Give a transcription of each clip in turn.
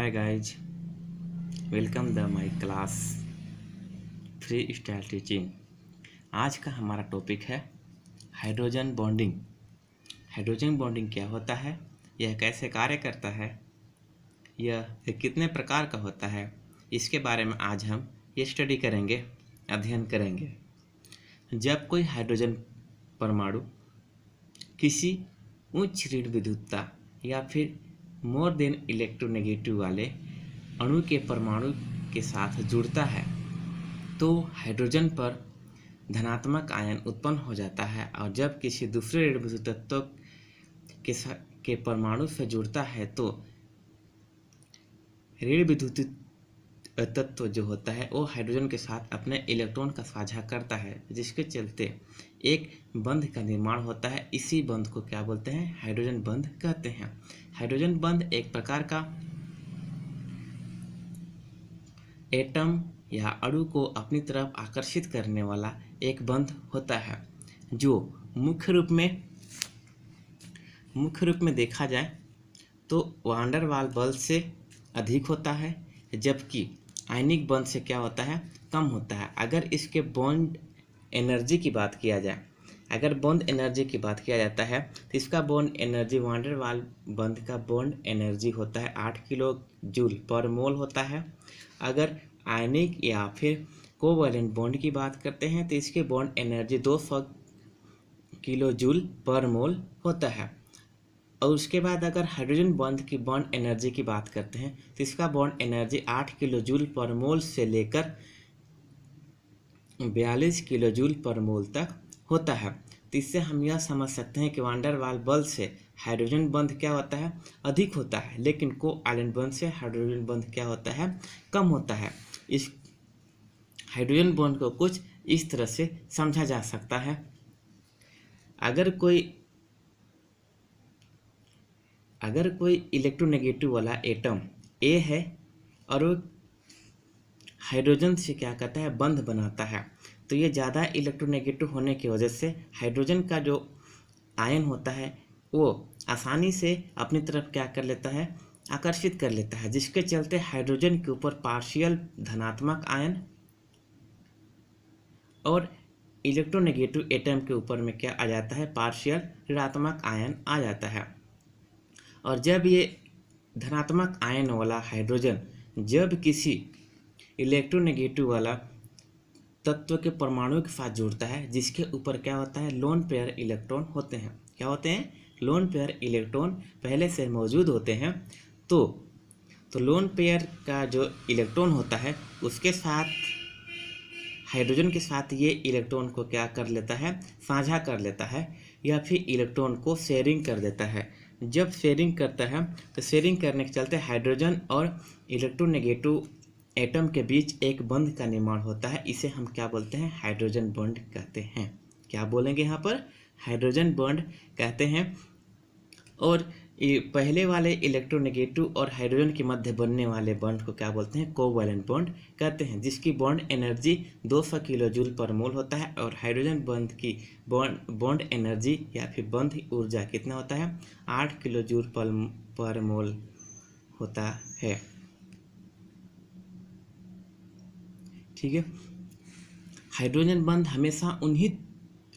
Hi guys, welcome the my class free style teaching. आज का हमारा टॉपिक है हाइड्रोजन बॉन्डिंग। हाइड्रोजन बॉन्डिंग क्या होता है, यह कैसे कार्य करता है, यह कितने प्रकार का होता है, इसके बारे में आज हम ये स्टडी करेंगे, अध्ययन करेंगे। जब कोई हाइड्रोजन परमाणु किसी उच्च ऋण विद्युतता या फिर मोर देन इलेक्ट्रोनेगेटिव वाले अणु के परमाणु के साथ जुड़ता है तो हाइड्रोजन पर धनात्मक आयन उत्पन्न हो जाता है, और जब किसी दूसरे ऋण विद्युत तत्व के परमाणु से जुड़ता है तो ऋण विद्युत तत्व जो होता है वो हाइड्रोजन के साथ अपने इलेक्ट्रॉन का साझा करता है, जिसके चलते एक बंध का निर्माण होता है। इसी बंध को क्या बोलते हैं, हाइड्रोजन बंध कहते हैं। हाइड्रोजन बंध एक प्रकार का एटम या अणु को अपनी तरफ आकर्षित करने वाला एक बंध होता है, जो मुख्य रूप में देखा जाए तो वान डेर वाल बल से अधिक होता है, जबकि आयनिक बंध से क्या होता है, कम होता है। अगर इसके बॉन्ड एनर्जी की बात किया जाए, अगर बॉन्ड एनर्जी की बात किया जाता है तो इसका बॉन्ड एनर्जी वान डेर वाल बंध का बॉन्ड एनर्जी होता है 8 किलो जूल पर मोल होता है। अगर आयनिक या फिर कोवैलेंट बॉन्ड की बात करते हैं तो इसके बॉन्ड एनर्जी 200 किलो जूल पर मोल होता है। और उसके बाद अगर हाइड्रोजन बॉन्ड की बॉन्ड एनर्जी की बात करते हैं तो इसका बॉन्ड एनर्जी 8 किलो जूल पर मोल से लेकर 42 किलो जूल पर मोल तक होता है। तो इससे हम यह समझ सकते हैं कि वान डेर वाल बल से हाइड्रोजन बंध क्या होता है, अधिक होता है, लेकिन कोवैलेंट बंध से हाइड्रोजन बंध क्या होता है, कम होता है। इस हाइड्रोजन बॉन्ड को कुछ इस तरह से समझा जा सकता है। अगर कोई इलेक्ट्रोनेगेटिव वाला एटम ए है और वो हाइड्रोजन से क्या करता है, बंध बनाता है, तो ये ज़्यादा इलेक्ट्रोनेगेटिव होने की वजह से हाइड्रोजन का जो आयन होता है वो आसानी से अपनी तरफ क्या कर लेता है, आकर्षित कर लेता है, जिसके चलते हाइड्रोजन के ऊपर पार्शियल धनात्मक आयन और इलेक्ट्रोनेगेटिव एटम के ऊपर में क्या आ जाता है, पार्शियल ऋणात्मक आयन आ जाता है। और जब ये धनात्मक आयन वाला हाइड्रोजन जब किसी इलेक्ट्रोनेगेटिव वाला तत्व के परमाणु के साथ जुड़ता है, जिसके ऊपर क्या होता है, लोन पेयर इलेक्ट्रॉन होते हैं। क्या होते हैं, लोन पेयर इलेक्ट्रॉन पहले से मौजूद होते हैं। तो लोन पेयर का जो इलेक्ट्रॉन होता है उसके साथ हाइड्रोजन के साथ ये इलेक्ट्रॉन को क्या कर लेता है, साझा कर लेता है, या फिर इलेक्ट्रॉन को शेयरिंग कर देता है। जब शेयरिंग करता है तो शेयरिंग करने के चलते हाइड्रोजन और इलेक्ट्रोनेगेटिव एटम के बीच एक बंध का निर्माण होता है। इसे हम क्या बोलते हैं, हाइड्रोजन बॉन्ड कहते हैं। क्या बोलेंगे यहाँ पर, हाइड्रोजन बॉन्ड कहते हैं। और ये पहले वाले इलेक्ट्रोनेगेटिव और हाइड्रोजन के मध्य बनने वाले बॉन्ड को क्या बोलते हैं, कोवैलेंट बॉन्ड कहते हैं, जिसकी बॉन्ड एनर्जी 200 किलो जूल पर मोल होता है। और हाइड्रोजन बॉन्ड की बॉन्ड एनर्जी या फिर बंध ऊर्जा कितना होता है, 8 किलो जूल पर मोल होता है। ठीक है। हाइड्रोजन बंध हमेशा उन्हीं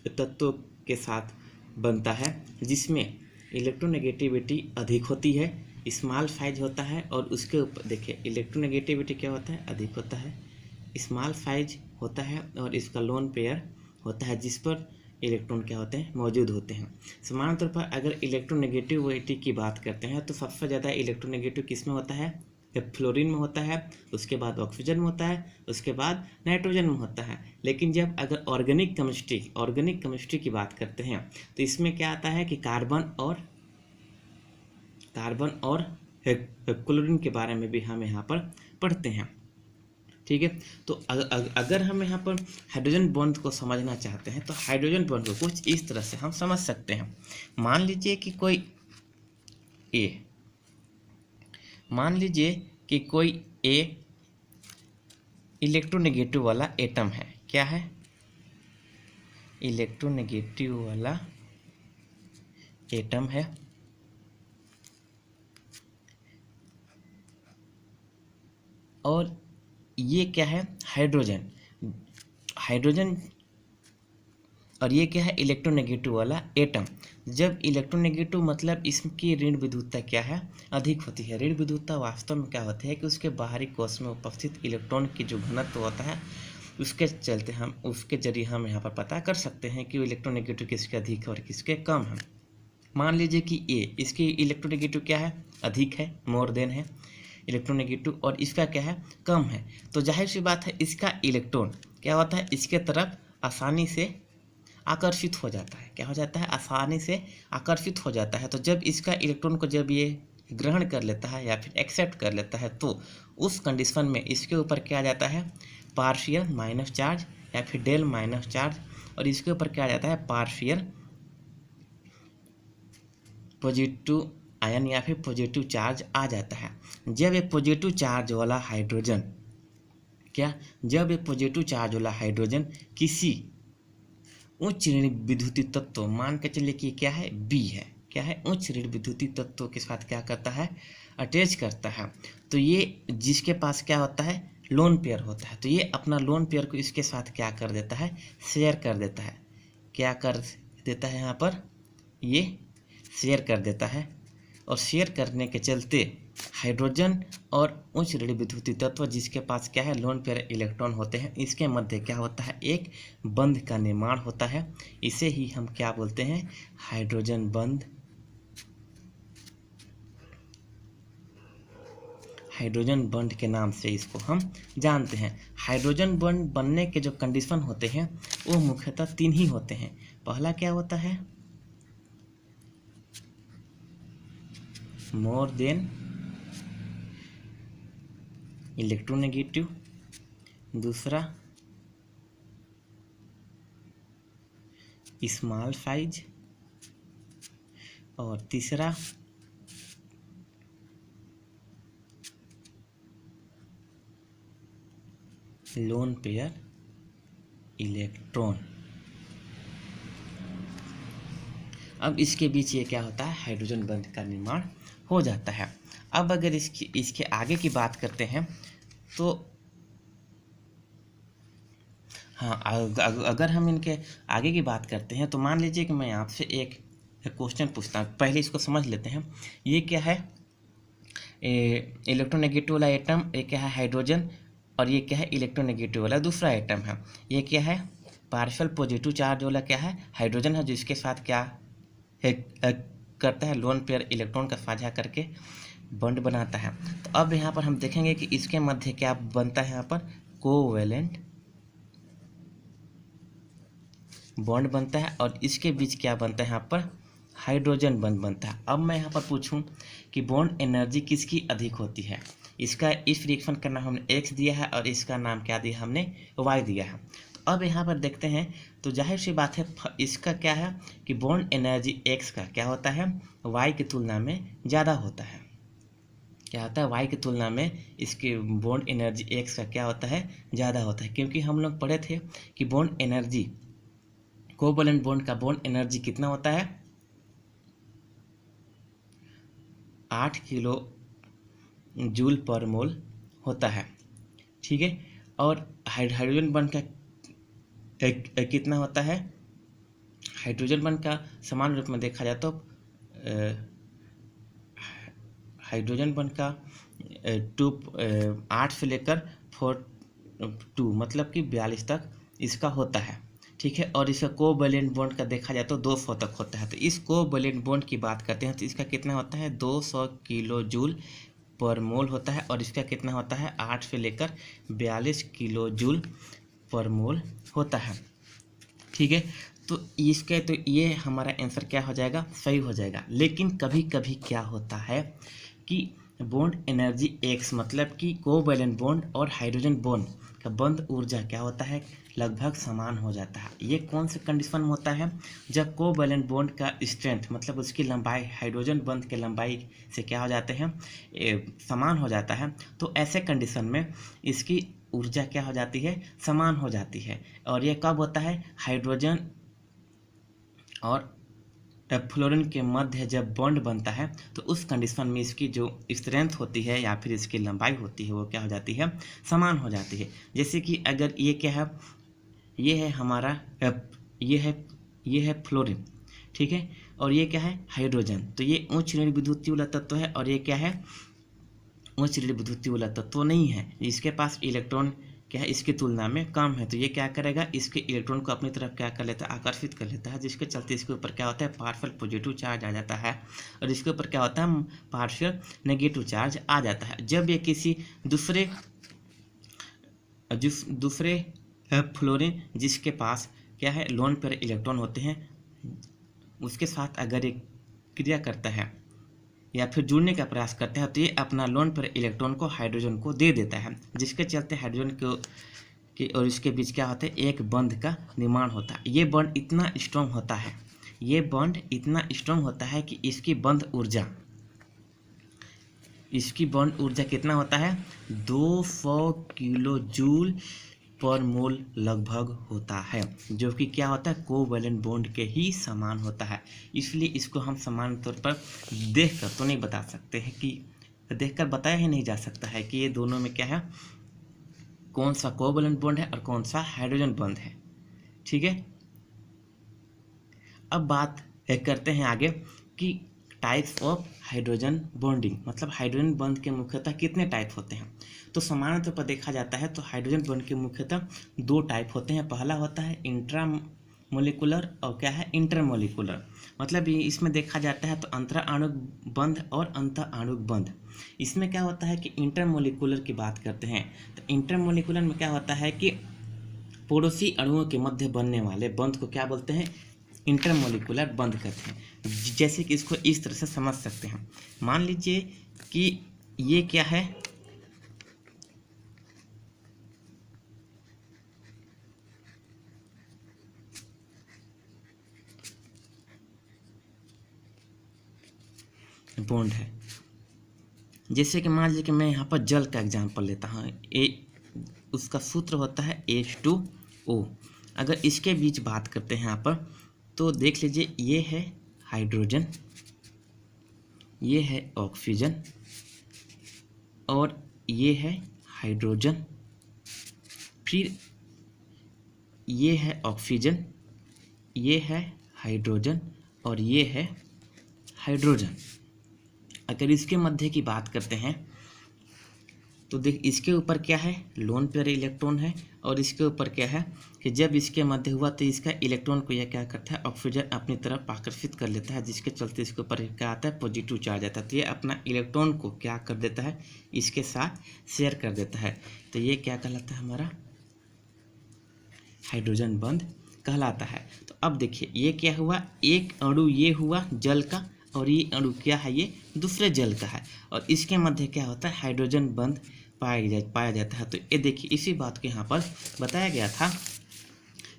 तत्वों के साथ बनता है जिसमें इलेक्ट्रोनेगेटिविटी अधिक होती है, स्मॉल साइज होता है, और उसके ऊपर देखिए इलेक्ट्रोनेगेटिविटी क्या होता है, अधिक होता है, स्मॉल साइज होता है, और इसका लोन पेयर होता है जिस पर इलेक्ट्रॉन क्या होते हैं, मौजूद होते हैं। सामान्य तौर पर अगर इलेक्ट्रोनेगेटिविटी की बात करते हैं तो सबसे ज़्यादा इलेक्ट्रोनेगेटिव किस में होता है, फ्लोरीन में होता है, उसके बाद ऑक्सीजन में होता है, उसके बाद नाइट्रोजन में होता है। लेकिन जब अगर ऑर्गेनिक केमिस्ट्री की बात करते हैं तो इसमें क्या आता है कि कार्बन और क्लोरीन के बारे में भी हम यहाँ पर पढ़ते हैं। ठीक है। तो अगर हम यहाँ पर हाइड्रोजन बॉन्ड को समझना चाहते हैं तो हाइड्रोजन बॉन्ड को कुछ इस तरह से हम समझ सकते हैं। मान लीजिए कि कोई ए इलेक्ट्रोनेगेटिव वाला एटम है। क्या है, इलेक्ट्रोनेगेटिव वाला एटम है। और ये क्या है, हाइड्रोजन। हाइड्रोजन और ये क्या है, इलेक्ट्रोनेगेटिव वाला एटम। जब इलेक्ट्रोनेगेटिव मतलब इसकी ऋण विद्युतता क्या है, अधिक होती है। ऋण विद्युतता वास्तव में क्या होती है कि उसके बाहरी कोश में उपस्थित इलेक्ट्रॉन की जो घनत्व होता है उसके जरिए हम यहाँ पर पता कर सकते हैं कि इलेक्ट्रोनेगेटिव किसके अधिक और किसके कम है। मान लीजिए कि इसकी इलेक्ट्रोनेगेटिव क्या है, अधिक है, मोर देन है इलेक्ट्रोनेगेटिव, और इसका क्या है, कम है। तो जाहिर सी बात है इसका इलेक्ट्रॉन क्या होता है, इसके तरफ आसानी से आकर्षित हो जाता है। क्या हो जाता है, आसानी से आकर्षित हो जाता है। तो जब इसका इलेक्ट्रॉन को जब ये ग्रहण कर लेता है या फिर एक्सेप्ट कर लेता है, तो उस कंडीशन में इसके ऊपर क्या आ जाता है, पार्शियल माइनस चार्ज या फिर डेल माइनस चार्ज, और इसके ऊपर क्या आ जाता है, पार्शियल पॉजिटिव आयन या फिर पॉजिटिव चार्ज आ जाता है। जब ये पॉजिटिव चार्ज वाला हाइड्रोजन जब ये पॉजिटिव चार्ज वाला हाइड्रोजन किसी उच्च ऋण विद्युतीय तत्व, मान के चलिए कि क्या है, बी है, क्या है, उच्च ऋण विद्युतीय तत्व के साथ क्या करता है, अटैच करता है। तो ये जिसके पास क्या होता है, लोन पेयर होता है, तो ये अपना लोन पेयर को इसके साथ क्या कर देता है, शेयर कर देता है। क्या कर देता है, यहाँ पर ये शेयर कर देता है, और शेयर करने के चलते हाइड्रोजन और उच्च ऋण विद्युतीय तत्व जिसके पास क्या है, लोन पेयर इलेक्ट्रॉन होते हैं, इसके मध्य क्या होता है, एक बंध का निर्माण होता है। इसे ही हम क्या बोलते हैं, हाइड्रोजन बंध। हाइड्रोजन बंध के नाम से इसको हम जानते हैं। हाइड्रोजन बंध बनने के जो कंडीशन होते हैं वो मुख्यतः 3 ही होते हैं। पहला क्या होता है, मोर देन इलेक्ट्रोनेगेटिव, दूसरा स्मॉल साइज, और तीसरा लोन पेयर इलेक्ट्रॉन। अब इसके बीच ये क्या होता है, हाइड्रोजन बंध का निर्माण हो जाता है। अब अगर इसके आगे की बात करते हैं तो हाँ, अगर हम इनके आगे की बात करते हैं तो मान लीजिए कि मैं आपसे एक क्वेश्चन पूछता हूँ। पहले इसको समझ लेते हैं। ये क्या है, इलेक्ट्रोनेगेटिव वाला एटम, ये क्या है, हाइड्रोजन, और ये क्या है, इलेक्ट्रोनेगेटिव वाला दूसरा एटम है। ये क्या है, पार्शियल पॉजिटिव चार्ज वाला क्या है, हाइड्रोजन है, जिसके साथ क्या है, करता है, लोन पेयर इलेक्ट्रॉन का साझा करके बॉन्ड बनाता है। तो अब यहाँ पर हम देखेंगे कि इसके मध्य क्या बनता है, यहाँ पर कोवैलेंट बॉन्ड बनता है, और इसके बीच क्या बनता है, यहाँ पर हाइड्रोजन बॉन्ड बनता है। अब मैं यहाँ पर पूछूं कि बॉन्ड एनर्जी किसकी अधिक होती है। इसका इस रिएक्शन का नाम हमने X दिया है और इसका नाम क्या दिया, हमने Y दिया है। तो अब यहाँ पर देखते हैं, तो जाहिर सी बात है इसका क्या है कि बॉन्ड एनर्जी X का क्या होता है, Y की तुलना में ज़्यादा होता है। क्या होता है, Y की तुलना में इसके बॉन्ड एनर्जी X का क्या होता है, ज़्यादा होता है। क्योंकि हम लोग पढ़े थे कि बॉन्ड एनर्जी, कोवैलेंट बॉन्ड का बॉन्ड एनर्जी कितना होता है, 8 किलो जूल पर मोल होता है, ठीक है। और हाइड्रोजन बॉन्ड का कितना होता है, हाइड्रोजन बॉन्ड का समान रूप में देखा जाए तो हाइड्रोजन बॉन्ड का 8 से लेकर 2 मतलब कि 42 तक इसका होता है, ठीक है। और इसका कोवैलेंट बॉन्ड का देखा जाए तो 200 तक होता है। तो इस कोवैलेंट बॉन्ड की बात करते हैं तो इसका कितना होता है, 200 किलो जूल पर मोल होता है, और इसका कितना होता है, 8 से लेकर 42 किलो जूल पर मोल होता है, ठीक है। तो इसके तो ये हमारा आंसर क्या हो जाएगा, सही हो जाएगा। लेकिन कभी कभी क्या होता है कि बॉन्ड एनर्जी X मतलब कि कोवैलेंट बॉन्ड और हाइड्रोजन बॉन्ड का बंध ऊर्जा क्या होता है, लगभग समान हो जाता है। ये कौन से कंडीशन में होता है, जब कोवैलेंट बॉन्ड का स्ट्रेंथ मतलब उसकी लंबाई हाइड्रोजन बंध के लंबाई से क्या हो जाते हैं, समान हो जाता है। तो ऐसे कंडीशन में इसकी ऊर्जा क्या हो जाती है, समान हो जाती है। और ये कब होता है, हाइड्रोजन और फ्लोरीन के मध्य जब बॉन्ड बनता है तो उस कंडीशन में इसकी जो स्ट्रेंथ होती है या फिर इसकी लंबाई होती है वो क्या हो जाती है, समान हो जाती है। जैसे कि अगर ये क्या है, ये है हमारा ये है फ्लोरीन, ठीक है, और ये क्या है, हाइड्रोजन। तो ये उच्च ऋण विद्युतीय वाला तत्व है और ये क्या है, उच्च ऋण विद्युतीय वाला तत्व नहीं है। इसके पास इलेक्ट्रॉन क्या है, इसकी तुलना में कम है। तो ये क्या करेगा, इसके इलेक्ट्रॉन को अपनी तरफ क्या कर लेता है, आकर्षित कर लेता है, जिसके चलते इसके ऊपर क्या होता है, पार्शियल पॉजिटिव चार्ज आ जाता है और इसके ऊपर क्या होता है, पार्शियल नेगेटिव चार्ज आ जाता है। जब ये किसी दूसरे फ्लोरीन जिसके पास क्या है, लोन पेयर इलेक्ट्रॉन होते हैं, उसके साथ अगर एक क्रिया करता है या फिर जुड़ने का प्रयास करता है तो ये अपना लोन पेयर इलेक्ट्रॉन को हाइड्रोजन को दे देता है, जिसके चलते हाइड्रोजन के और इसके बीच क्या होता है, एक बंध का निर्माण होता है। ये बंध इतना स्ट्रॉन्ग होता है, ये बंध इतना स्ट्रॉन्ग होता है कि इसकी बंध ऊर्जा कितना होता है, 200 किलो जूल पर मोल लगभग होता है, जो कि क्या होता है, कोवैलेंट बॉन्ड के ही समान होता है। इसलिए इसको हम समान तौर पर देखकर तो नहीं बता सकते हैं कि देखकर बताया ही नहीं जा सकता है कि ये दोनों में क्या है, कौन सा कोवैलेंट बॉन्ड है और कौन सा हाइड्रोजन बॉन्ड है, ठीक है। अब बात करते हैं आगे कि टाइप्स ऑफ हाइड्रोजन बॉन्डिंग, मतलब हाइड्रोजन बॉन्ड के मुख्यतः कितने टाइप होते हैं। तो सामान्य तौर पर देखा जाता है तो हाइड्रोजन बॉन्ड के मुख्यतः 2 टाइप होते हैं। पहला होता है इंट्रामोलिकुलर और क्या है, इंटरमोलिकुलर। मतलब इसमें देखा जाता है तो अंतराणुक बंध और अंतःआणुक बंध। इसमें क्या होता है कि इंटरमोलिकुलर की बात करते हैं तो इंटरमोलिकुलर में क्या होता है कि पड़ोसी अणुओं के मध्य बनने वाले बंध को क्या बोलते हैं, इंटरमोलिकुलर बंध कहते हैं। जैसे कि इसको इस तरह से समझ सकते हैं, मान लीजिए कि ये क्या है, बॉन्ड है। जैसे कि मान लीजिए कि मैं यहाँ पर जल का एग्जांपल लेता हूँ, उसका सूत्र होता है H2O। अगर इसके बीच बात करते हैं यहाँ पर तो देख लीजिए, ये है हाइड्रोजन, ये है ऑक्सीजन और ये है हाइड्रोजन, फिर ये है ऑक्सीजन, ये है हाइड्रोजन और ये है हाइड्रोजन। अगर इसके मध्य की बात करते हैं तो देख, इसके ऊपर क्या है, लोन पेयर इलेक्ट्रॉन है और इसके ऊपर क्या है कि जब इसके मध्य हुआ तो इसका इलेक्ट्रॉन को यह क्या करता है, ऑक्सीजन अपनी तरफ आकर्षित कर लेता है, जिसके चलते इसके ऊपर क्या आता है, पॉजिटिव चार्ज आता है। तो ये अपना इलेक्ट्रॉन को क्या कर देता है, इसके साथ शेयर कर देता है। तो ये क्या कहलाता है, हमारा हाइड्रोजन बंध कहलाता है। तो अब देखिए ये क्या हुआ, एक अणु ये हुआ जल का और ये अणु क्या है, ये दूसरे जल का है और इसके मध्य क्या होता है, हाइड्रोजन बंध पाया जाता है। तो ये देखिए, इसी बात को यहाँ पर बताया गया था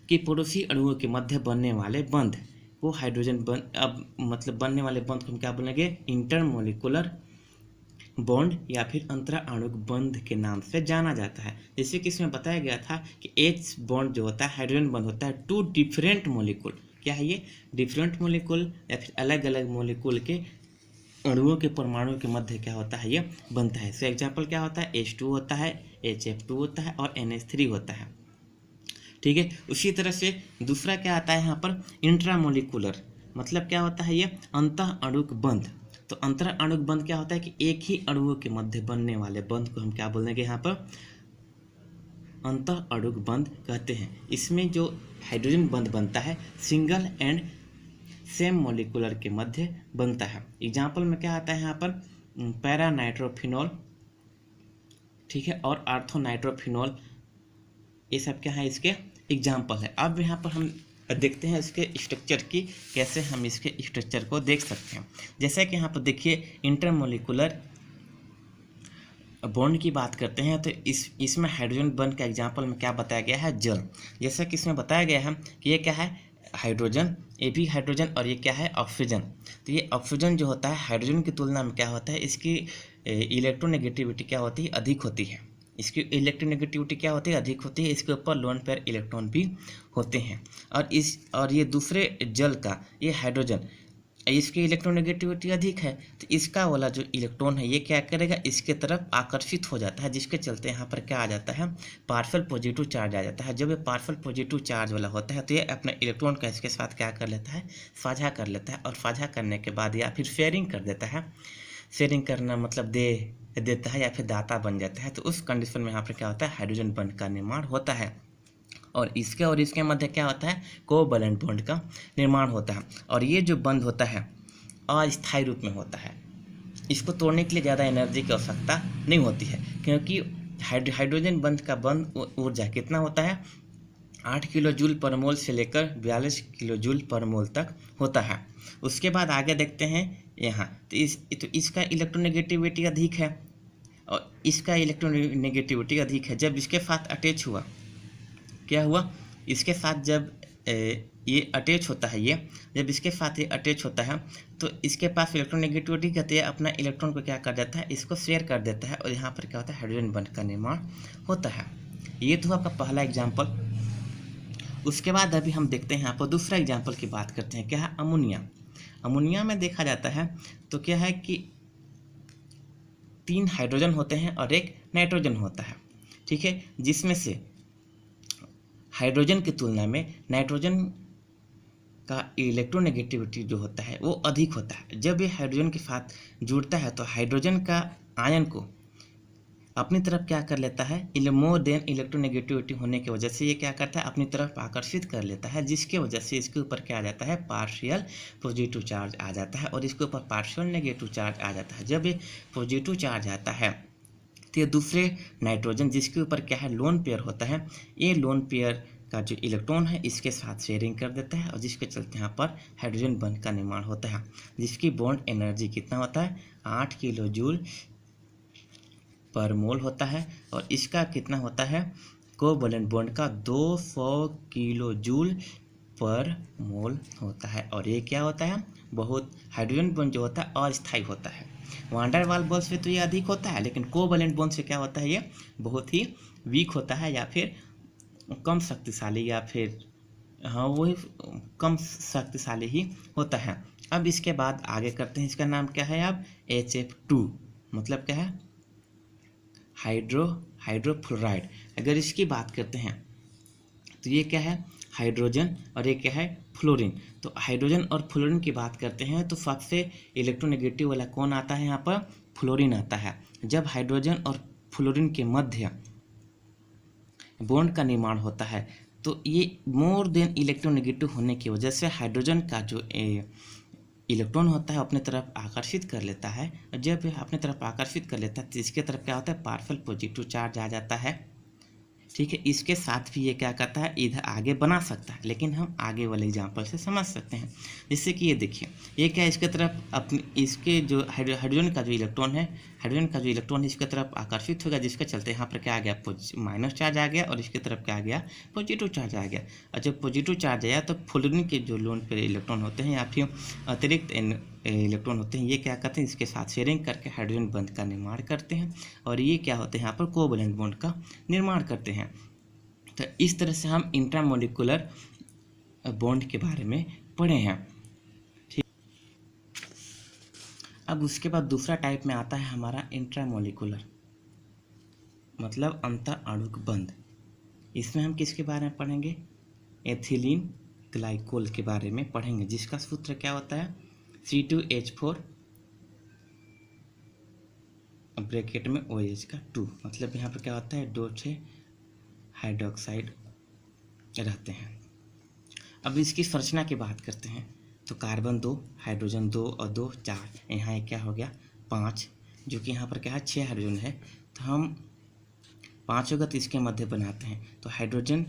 कि पड़ोसी अणुओं के मध्य बनने वाले बंध वो हाइड्रोजन बंध, अब मतलब बनने वाले बंध को हम क्या बोलेंगे, इंटरमोलिकुलर बॉन्ड या फिर अंतराणुक बंध के नाम से जाना जाता है। जैसे कि इसमें बताया गया था कि H बॉन्ड जो होता है, हाइड्रोजन बंध होता है 2 डिफरेंट मोलिकुल, क्या है ये, डिफरेंट मोलिकुल या फिर अलग अलग मोलिकुल के अणुओं के परमाणु के मध्य क्या होता है, ये बनता है। सो एग्जाम्पल क्या होता है, H2 होता है, HF2 होता है और NH3 होता है, ठीक है। उसी तरह से दूसरा क्या आता है यहाँ पर, इंट्रामोलिकुलर, मतलब क्या होता है, ये अंतःअणुक बंध। तो अंतःअणुक बंध क्या होता है कि एक ही अणुओं के मध्य बनने वाले बंध को हम क्या बोलेंगे, यहाँ पर अंतःअणुक बंध कहते हैं। इसमें जो हाइड्रोजन बंध बनता है सिंगल एंड सेम मॉलिक्यूलर के मध्य बनता है। एग्जाम्पल में क्या आता है यहाँ पर, पैरा नाइट्रोफिनॉल, ठीक है, और आर्थोनाइट्रोफिनॉल, ये सब क्या है, इसके एग्जाम्पल है। अब यहाँ पर हम देखते हैं इसके स्ट्रक्चर की, कैसे हम इसके स्ट्रक्चर को देख सकते हैं। जैसे कि यहाँ पर देखिए, इंटरमोलिकुलर बॉन्ड की बात करते हैं तो इसमें हाइड्रोजन बॉन्ड का एग्जाम्पल में क्या बताया गया है, जल। जैसा कि इसमें बताया गया है कि ये क्या है, हाइड्रोजन, ये भी हाइड्रोजन और ये क्या है, ऑक्सीजन। तो ये ऑक्सीजन जो होता है हाइड्रोजन की तुलना में क्या होता है, इसकी इलेक्ट्रोनेगेटिविटी क्या होती है, अधिक होती है। इसकी इलेक्ट्रोनेगेटिविटी क्या होती है, अधिक होती है। इसके ऊपर लोन पेयर इलेक्ट्रॉन भी होते हैं। और ये दूसरे जल का, ये हाइड्रोजन इसकी इलेक्ट्रोनेगेटिविटी अधिक है, तो इसका वाला जो इलेक्ट्रॉन है ये क्या करेगा, इसके तरफ आकर्षित हो जाता है, जिसके चलते यहाँ पर क्या आ जाता है, पार्शियल पॉजिटिव चार्ज आ जाता है। जब ये पार्शियल पॉजिटिव चार्ज वाला होता है तो ये अपने इलेक्ट्रॉन का इसके साथ क्या कर लेता है, साझा कर लेता है, और साझा करने के बाद या फिर शेयरिंग कर देता है। शेयरिंग करना मतलब दे देता है या फिर दाता बन जाता है। तो उस कंडीशन में यहाँ पर क्या होता है, हाइड्रोजन बॉन्ड का निर्माण होता है, और इसके मध्य क्या होता है, कोवैलेंट बॉन्ड का निर्माण होता है। और ये जो बंध होता है अस्थायी रूप में होता है, इसको तोड़ने के लिए ज़्यादा एनर्जी की आवश्यकता नहीं होती है, क्योंकि हाइड्रोजन बंध का बंध ऊर्जा कितना होता है, 8 किलो जूल पर मोल से लेकर 42 किलो जूल पर मोल तक होता है। उसके बाद आगे देखते हैं यहाँ, तो इसका इलेक्ट्रोनेगेटिविटी अधिक है और इसका इलेक्ट्रोनेगेटिविटी अधिक है। जब इसके साथ अटैच हुआ, क्या हुआ, इसके साथ जब ये अटैच होता है, ये जब इसके साथ ये अटैच होता है तो इसके पास इलेक्ट्रोनेगेटिविटी कहते हैं, अपना इलेक्ट्रॉन को क्या कर देता है, इसको शेयर कर देता है, और यहाँ पर क्या होता है, हाइड्रोजन बॉन्ड का निर्माण होता है। ये तो आपका पहला एग्जाम्पल। उसके बाद अभी हम देखते हैं यहाँ पर दूसरा एग्जाम्पल की बात करते हैं, क्या है, अमोनिया। अमोनिया में देखा जाता है तो क्या है कि 3 हाइड्रोजन होते हैं और 1 नाइट्रोजन होता है, ठीक है, जिसमें से हाइड्रोजन की तुलना में नाइट्रोजन का इलेक्ट्रोनेगेटिविटी जो होता है वो अधिक होता है। जब ये हाइड्रोजन के साथ जुड़ता है तो हाइड्रोजन का आयन को अपनी तरफ क्या कर लेता है, मोर देन इलेक्ट्रोनेगेटिविटी होने की वजह से ये क्या करता है, अपनी तरफ आकर्षित कर लेता है, जिसके वजह से इसके ऊपर क्या आ जाता है, पार्शियल पॉजिटिव चार्ज आ जाता है, और इसके ऊपर पार्शियल नेगेटिव चार्ज आ जाता है। जब ये पॉजिटिव चार्ज आता है तो ये दूसरे नाइट्रोजन जिसके ऊपर क्या है, लोन पेयर होता है, ये लोन पेयर का जो इलेक्ट्रॉन है इसके साथ शेयरिंग कर देता है, और जिसके चलते यहाँ पर हाइड्रोजन बॉन्ड का निर्माण होता है, जिसकी बॉन्ड एनर्जी कितना होता है, 8 किलो जूल पर मोल होता है, और इसका कितना होता है, कोवैलेंट बॉन्ड का 200 किलो जूल पर मोल होता है। और ये क्या होता है, बहुत हाइड्रोजन बॉन्ड जो होता है अस्थायी होता है। वान डेर वाल्स बॉन्ड से तो ये अधिक होता है, लेकिन कोवैलेंट बॉन्ड से क्या होता है, ये बहुत ही वीक होता है, या फिर कम शक्तिशाली, या फिर हाँ वही कम शक्तिशाली ही होता है। अब इसके बाद आगे करते हैं, इसका नाम क्या है, अब HF2 मतलब क्या है, हाइड्रोफ्लोराइड। अगर इसकी बात करते हैं तो ये क्या है, हाइड्रोजन, और ये क्या है, फ्लोरीन। तो हाइड्रोजन और फ्लोरीन की बात करते हैं तो सबसे इलेक्ट्रोनेगेटिव वाला कौन आता है, यहाँ पर फ्लोरीन आता है। जब हाइड्रोजन और फ्लोरीन के मध्य बॉन्ड का निर्माण होता है तो ये मोर देन इलेक्ट्रोनेगेटिव होने की वजह से हाइड्रोजन का जो इलेक्ट्रॉन होता है अपने तरफ आकर्षित कर लेता है, और जब अपने तरफ आकर्षित कर लेता है तो इसके तरफ क्या होता है, पार्शियल पॉजिटिव चार्ज आ जाता है, ठीक है। इसके साथ भी ये क्या करता है, इधर आगे बना सकता है, लेकिन हम आगे वाले एग्जाम्पल से समझ सकते हैं। जैसे कि ये देखिए, ये क्या है, इसके तरफ अपनी इसके जो हाइड्रोजन का जो इलेक्ट्रॉन है, हाइड्रोजन का जो इलेक्ट्रॉन इसके तरफ आकर्षित होगा, जिसके चलते यहाँ पर क्या आ गया, माइनस चार्ज आ गया, और इसके तरफ क्या आ गया, पॉजिटिव चार्ज आ गया। और जब पॉजिटिव चार्ज आया तो फ्लोरीन के जो लोन पे इलेक्ट्रॉन होते हैं या फिर अतिरिक्त इलेक्ट्रॉन होते हैं, ये क्या करते हैं, इसके साथ शेयरिंग करके हाइड्रोजन बॉन्ड का निर्माण करते हैं, और ये क्या होते हैं, यहाँ पर कोवैलेंट बॉन्ड का निर्माण करते हैं। तो इस तरह से हम इंट्रामोलिकुलर बॉन्ड के बारे में पढ़े हैं, ठीक। अब उसके बाद दूसरा टाइप में आता है हमारा इंट्रामोलिकुलर, मतलब अंतर अणुक बंध। इसमें हम किसके बारे में पढ़ेंगे, एथिलीन ग्लाइकोल के बारे में पढ़ेंगे, जिसका सूत्र क्या होता है, C2H4 ब्रैकेट में OH का 2, मतलब यहाँ पर क्या होता है, 2 6 हाइड्रोक्साइड रहते हैं। अब इसकी संरचना की बात करते हैं तो कार्बन 2, हाइड्रोजन 2 और 2 4, यहाँ क्या हो गया 5, जो कि यहाँ पर क्या है 6 हाइड्रोजन है, तो हम 5 गत इसके मध्य बनाते हैं। तो हाइड्रोजन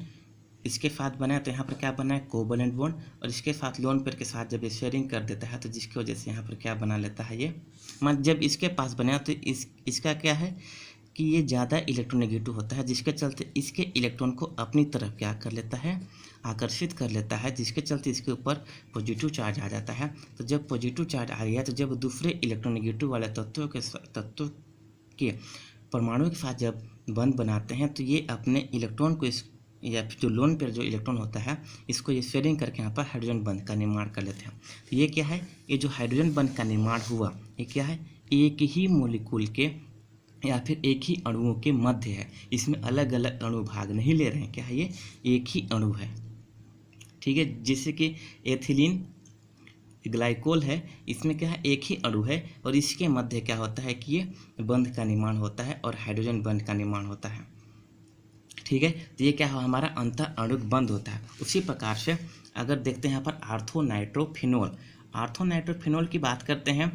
इसके साथ बना है तो यहाँ पर क्या बना है, कोवैलेंट बॉन्ड, और इसके साथ लोन पेयर के साथ जब ये शेयरिंग कर देता है तो जिसकी वजह से यहाँ पर क्या बना लेता है, ये मतलब जब इसके पास बना तो इसका क्या है कि ये ज़्यादा इलेक्ट्रोनेगेटिव होता है, जिसके चलते इसके इलेक्ट्रॉन को अपनी तरफ क्या कर लेता है, आकर्षित कर लेता है, जिसके चलते इसके ऊपर पॉजिटिव चार्ज आ जाता है। तो जब पॉजिटिव चार्ज आ गया तो जब दूसरे इलेक्ट्रोनेगेटिव वाले तत्वों के परमाणु के साथ जब बंध बनाते हैं तो ये अपने इलेक्ट्रॉन को या फिर जो लोन पेयर जो इलेक्ट्रॉन होता है, इसको ये शेयरिंग करके यहाँ पर हाइड्रोजन बंध का निर्माण कर लेते हैं। तो ये क्या है, ये जो हाइड्रोजन बंध का निर्माण हुआ ये क्या है, एक ही मॉलिक्यूल के या फिर एक ही अणुओं के मध्य है। इसमें अलग अलग अणु भाग नहीं ले रहे हैं, क्या है ये एक ही अणु है। ठीक है, जैसे कि एथिलीन ग्लाइकोल है, इसमें क्या है एक ही अणु है और इसके मध्य क्या होता है कि ये बंध का निर्माण होता है और हाइड्रोजन बंध का निर्माण होता है। ठीक है, तो ये क्या है हमारा अंतर अणुक बंध होता है। उसी प्रकार से अगर देखते हैं यहाँ पर आर्थोनाइट्रोफिनोल की बात करते हैं, तो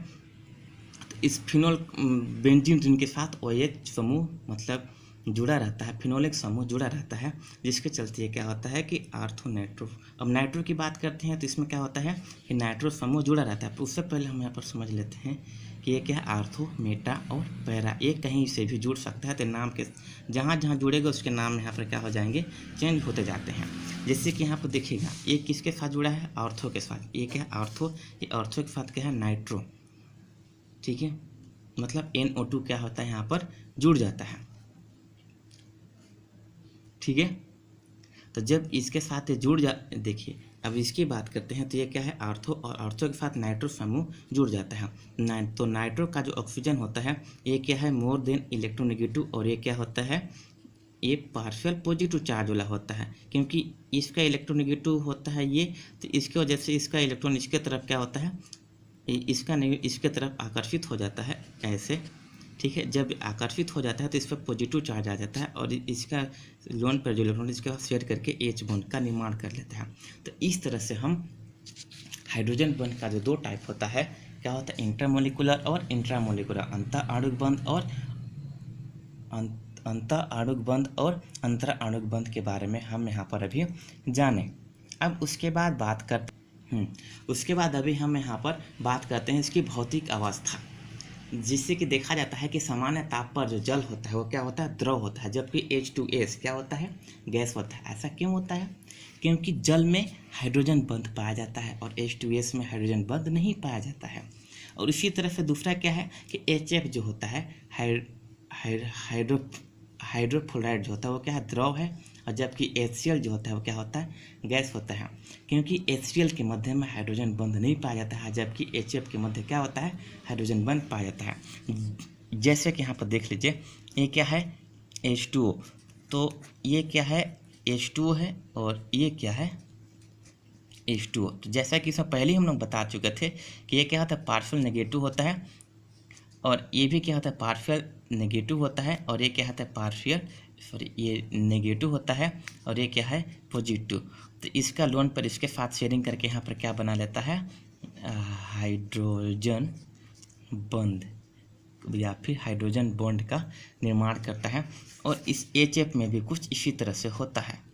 इस फिनोल बेंजीन रिंग के साथ OH समूह मतलब जुड़ा रहता है, फिनोलिक समूह जुड़ा रहता है, जिसके चलते ये क्या होता है कि आर्थोनाइट्रो। अब नाइट्रो की बात करते हैं तो इसमें क्या होता है कि नाइट्रो समूह जुड़ा रहता है। तो उससे पहले हम यहाँ पर समझ लेते हैं कि ये क्या है आर्थो, मेटा और पैरा, ये कहीं से भी जुड़ सकता है। तो नाम के जहाँ जहाँ जुड़ेगा उसके नाम यहाँ पर क्या हो जाएंगे, चेंज होते जाते हैं। जैसे कि यहाँ पर देखिएगा ये किसके साथ जुड़ा है, आर्थो के साथ। ये क्या है आर्थो, ये आर्थो के साथ क्या है नाइट्रो। ठीक है, मतलब NO2 क्या होता है यहाँ पर जुड़ जाता है। ठीक है, तो जब इसके साथ ये जुड़ जा, देखिए अब इसकी बात करते हैं तो ये क्या है आर्थो, और आर्थो के साथ नाइट्रो समूह जुड़ जाता है। तो नाइट्रो का जो ऑक्सीजन होता है ये क्या है मोर देन इलेक्ट्रोनेगेटिव, और ये क्या होता है ये पार्शियल पॉजिटिव चार्ज वाला होता है, क्योंकि इसका इलेक्ट्रोनेगेटिव होता है ये, तो इसकी वजह से इसका इलेक्ट्रॉन इसके तरफ क्या होता है, इसका नहीं इसके तरफ आकर्षित हो जाता है ऐसे। ठीक है, जब आकर्षित हो जाता है तो इस पर पॉजिटिव चार्ज आ जाता है और इसका लोन पर जो इलेक्ट्रॉन इसके बाद शेयर करके H बॉन्ड का निर्माण कर लेता है। तो इस तरह से हम हाइड्रोजन बॉन्ड का जो दो टाइप होता है, क्या होता है इंटरमोलिकुलर और इंट्रामोलिकुलर, अंतर आणुक बंध और अंतर आणुक बंध और अंतर आणुक बंध के बारे में हम यहाँ पर अभी जाने। अब उसके बाद अभी हम यहाँ पर बात करते हैं इसकी भौतिक अवस्था, जिससे कि देखा जाता है कि सामान्य ताप पर जो जल होता है वो क्या होता है द्रव होता है, जबकि H2S क्या होता है गैस होता है। ऐसा क्यों होता है, क्योंकि जल में हाइड्रोजन बंध पाया जाता है और H2S में हाइड्रोजन बंध नहीं पाया जाता है। और इसी तरह से दूसरा क्या है कि HF जो होता है हाइड्रोफ्लोराइड जो होता है वो क्या है द्रव है, और जबकि HCl जो होता है वो क्या होता है गैस होता है, क्योंकि HCl के मध्य में हाइड्रोजन बंध नहीं पाया जाता है, जबकि HF के मध्य क्या होता है हाइड्रोजन बंध पाया जाता है। जैसे कि यहाँ पर देख लीजिए ये क्या है H2O, तो ये क्या है H2O है और ये क्या है H2O। तो जैसा कि इसमें पहले हम लोग बता चुके थे कि ये क्या होता है पार्शियल नेगेटिव होता है, और ये भी क्या होता है पार्शियल नेगेटिव होता है, और ये क्या होता है ये नेगेटिव होता है और ये क्या है पॉजिटिव। तो इसका लोन पर इसके साथ शेयरिंग करके यहाँ पर क्या बना लेता है हाइड्रोजन बंध या फिर हाइड्रोजन बॉन्ड का निर्माण करता है। और इस HF में भी कुछ इसी तरह से होता है।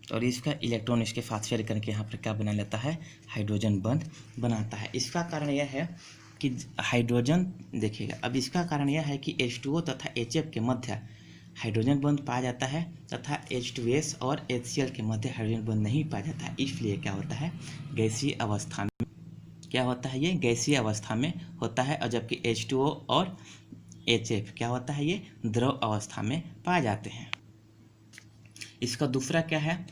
और इसका इलेक्ट्रॉन इसके साथ शेयर करके यहाँ पर क्या बना लेता है हाइड्रोजन बंध बनाता है। इसका कारण यह है कि हाइड्रोजन देखिएगा, अब इसका कारण यह है कि H2O तथा HF के मध्य हाइड्रोजन बंध पाया जाता है तथा H2S और HCl के मध्य हाइड्रोजन बंध नहीं पाया जाता है। इसलिए क्या होता है गैसीय अवस्था में क्या होता है ये गैसीय अवस्था में होता है, और जबकि H2O और HF क्या होता है ये द्रव अवस्था में पाए जाते हैं। इसका दूसरा क्या है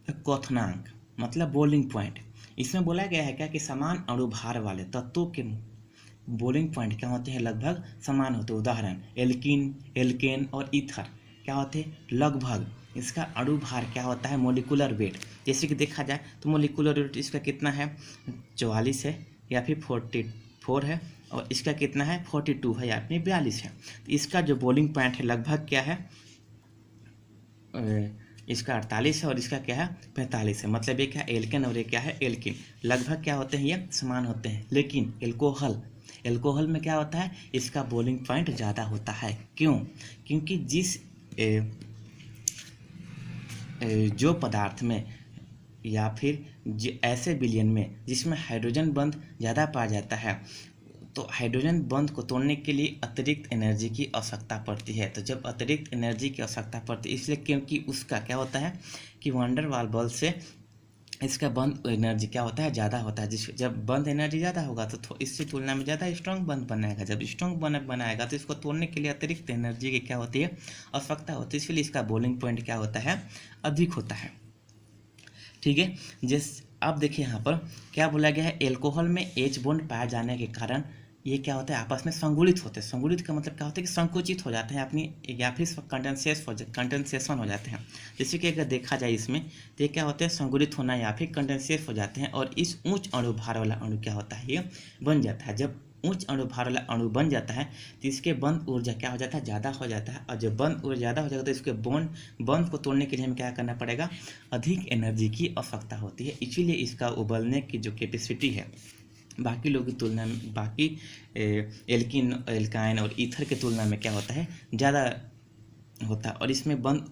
क्वथनांक मतलब बोलिंग पॉइंट। इसमें बोला गया है क्या कि समान अणुभार वाले तत्वों के बोलिंग पॉइंट क्या होते हैं लगभग समान होते हैं। उदाहरण एल्कीन, एल्केन और ईथर क्या होते हैं लगभग, इसका अणुभार क्या होता है मोलिकुलर वेट। जैसे कि देखा जाए तो मोलिकुलर वेट इसका कितना है 44 है या फिर 44 है, और इसका कितना है 42 है या फिर 42 है। तो इसका जो बोलिंग पॉइंट है लगभग क्या है इसका 48 है और इसका क्या है 45 है। मतलब ये क्या एल्केन और ये क्या है एल्किन, लगभग क्या होते हैं ये समान होते हैं। लेकिन एल्कोहल में क्या होता है इसका बोलिंग पॉइंट ज़्यादा होता है। क्यों? क्योंकि जिस जो पदार्थ में या फिर ऐसे विलयन में जिसमें हाइड्रोजन बंध ज़्यादा पाया जाता है, तो हाइड्रोजन बंध को तोड़ने के लिए अतिरिक्त एनर्जी की आवश्यकता पड़ती है। तो जब अतिरिक्त एनर्जी की आवश्यकता पड़ती है इसलिए क्योंकि उसका क्या होता है कि वैन डर वाल्स बल से इसका बंद एनर्जी क्या होता है, ज़्यादा होता है। जब बंद एनर्जी ज़्यादा होगा तो इससे तुलना में ज़्यादा स्ट्रॉन्ग बंद बनाएगा। जब स्ट्रॉन्ग बंद बनाएगा तो इसको तोड़ने के लिए अतिरिक्त एनर्जी की क्या होती है, आवश्यकता होती है। इसलिए इसका बॉइलिंग पॉइंट क्या होता है, अधिक होता है। ठीक है। अब देखिए यहाँ पर क्या बोला गया है, एल्कोहल में H बॉन्ड पाए जाने के कारण ये क्या होता है, आपस में संगुलित होते हैं। संगुलित का मतलब क्या होता है कि संकुचित हो जाते हैं अपनी, या फिर कंडेंसेशन हो जाते हैं। जैसे कि अगर देखा जाए इसमें तो ये क्या होते हैं, संगुलित होना या फिर कंडेंसेट हो जाते हैं। और इस उच्च अणु भार वाला अणु क्या होता है, ये बन जाता है। जब उच्च अणु भार वाला अणु बन जाता है तो इसके बंद ऊर्जा क्या हो जाता है, ज़्यादा हो जाता है। और जब बंद ऊर्जा ज़्यादा हो जाएगा तो इसके बंद को तोड़ने के लिए हमें क्या करना पड़ेगा, अधिक एनर्जी की आवश्यकता होती है। इसीलिए इसका उबलने की जो कैपेसिटी है बाकी लोगों की तुलना में, बाकी एल्काइन और ईथर की तुलना में क्या होता है, ज़्यादा होता है। और इसमें बंद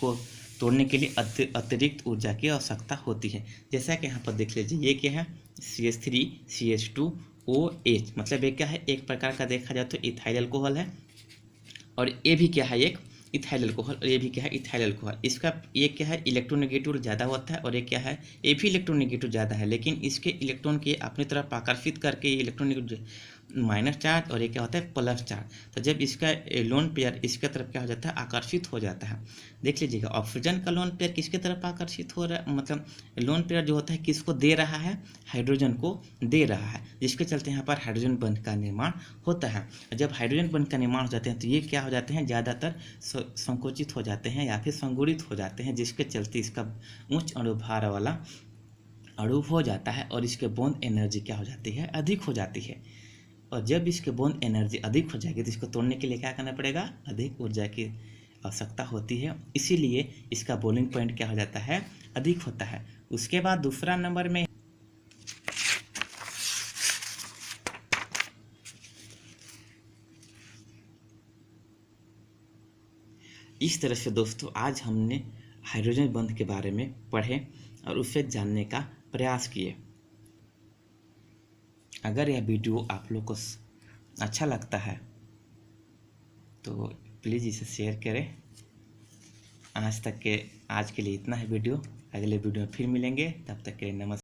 को तोड़ने के लिए अतिरिक्त ऊर्जा की आवश्यकता होती है। जैसा कि यहाँ पर देख लीजिए, ये क्या है, CH3CH2OH, मतलब ये क्या है, एक प्रकार का देखा जाए तो इथाइल अल्कोहल है। और ये भी क्या है, एक इथाइल अल्कोहल। और ये भी क्या है, इथाइल अल्कोहल। इसका ये क्या है, इलेक्ट्रोनेगेटिव ज़्यादा होता है। और ये क्या है, ये भी इलेक्ट्रोनेगेटिव ज़्यादा है, लेकिन इसके इलेक्ट्रॉन के अपनी तरफ आकर्षित करके ये इलेक्ट्रोनेगेटिव माइनस चार्ज, और ये क्या होता है, प्लस चार्ज। तो जब इसका लोन पेयर इसके तरफ क्या हो जाता है, आकर्षित हो जाता है। देख लीजिएगा, ऑक्सीजन का लोन पेयर किसके तरफ आकर्षित हो रहा है, मतलब लोन पेयर जो होता है किसको दे रहा है, हाइड्रोजन को दे रहा है, जिसके चलते यहाँ पर हाइड्रोजन बंध का निर्माण होता है। जब हाइड्रोजन बंध का निर्माण हो जाते हैं तो ये क्या हो जाते हैं, ज़्यादातर संकुचित हो जाते हैं या फिर संगुलित हो जाते हैं, जिसके चलते इसका उच्च अणु भार वाला अणु हो जाता है। और इसके बॉन्ड एनर्जी क्या हो जाती है, अधिक हो जाती है। और जब इसके बॉन्ड एनर्जी अधिक हो जाएगी तो इसको तोड़ने के लिए क्या करना पड़ेगा, अधिक ऊर्जा की आवश्यकता होती है। इसीलिए इसका बॉइलिंग पॉइंट क्या हो जाता है, अधिक होता है। उसके बाद दूसरा नंबर में इस तरह से दोस्तों आज हमने हाइड्रोजन बंध के बारे में पढ़े और उसे जानने का प्रयास किए। अगर यह वीडियो आप लोग को अच्छा लगता है तो प्लीज़ इसे शेयर करें। आज के लिए इतना है वीडियो। अगले वीडियो में फिर मिलेंगे, तब तक के लिए नमस्कार।